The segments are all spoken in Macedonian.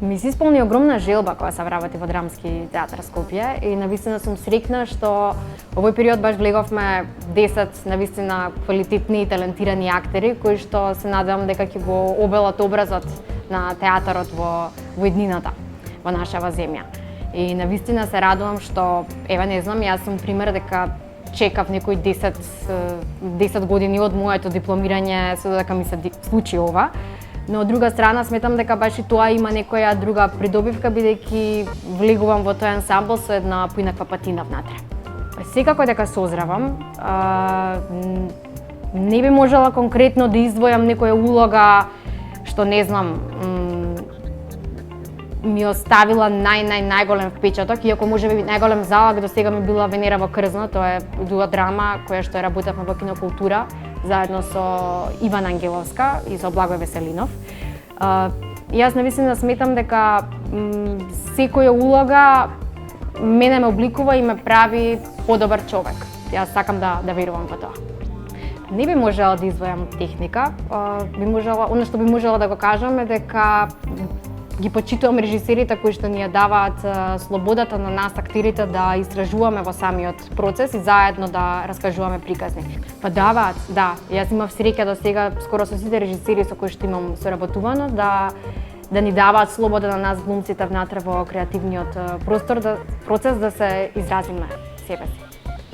Ми се исполни огромна желба кога се вработи во Драмски театар Скопје и навистина сум среќна што овој период баш влеговме 10 навистина квалитетни и талентирани актери кои што се надевам дека ќе го обелат образот на театарот во еднината во нашава земја. И навистина се радувам што еве не знам, јас сум пример дека чекав некои 10 години од моето дипломирање со дека ми се случи ова. Но од друга страна сметам дека баш и тоа има некоја друга придобивка бидејќи влегувам во тој ансамбл со една поинаква патина внатре. Секако дека созревам, не би можела конкретно да издвојам некоја улога што не знам ми оставила најголем впечаток, иако можеби најголем залаг до сега ми била Венера во Крзна, тоа е дуа драма која што ја работевме во Кинокултура заедно со Ивана Ангеловска и со Благој Веселинов. Јас навистина сметам дека секоја улога мене ме обликува и ме прави подобар човек. Јас сакам да верувам во тоа. Не би можела да издвојам техника, она што би можела да го кажам е дека ги почитувам режисерите кои што ни ја даваат слободата на нас актерите да истражуваме во самиот процес и заедно да раскажуваме приказни. Па даваат, да. Јас имав среќа до сега скоро со сите режисери со кои што имам соработувано да ни даваат слобода на нас глумците внатре во креативниот процес да се изразиме себе си.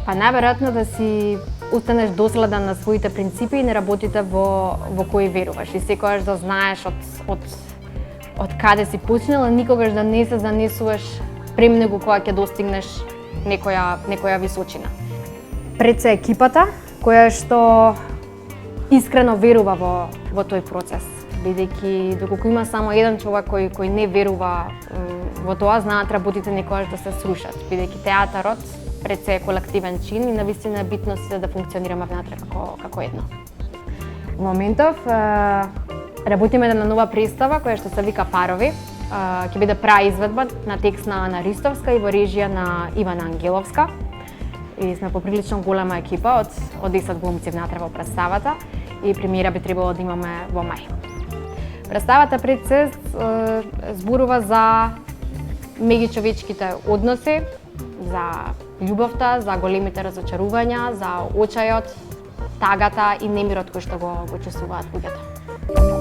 Па најверојатно да си останеш доследен на своите принципи и на работите во кои веруваш и секогаш да знаеш од каде си почнала, никогаш да не се занесуваш премногу кога ќе достигнеш некоја височина. Пред се екипата која што искрено верува во тој процес, бидејќи доколку има само еден човек кој не верува во тоа, знаат работите некогаш да се срушат, бидејќи театарот пред се е колективен чин и навистина е битно сите да функционираме внатре како едно. Во моментов работиме на нова представа која што се вика Парови. Ќе биде праизведба на текст на Ана Ристовска и во режија на Ивана Ангеловска. И сме поприлично голема екипа од 10 глумци внатре во представата и премиера би требало да имаме во мај. Представата пред се зборува за меѓучовечките односи, за љубовта, за големите разочарувања, за очајот, тагата и немирот кој што го чувствуваат луѓето.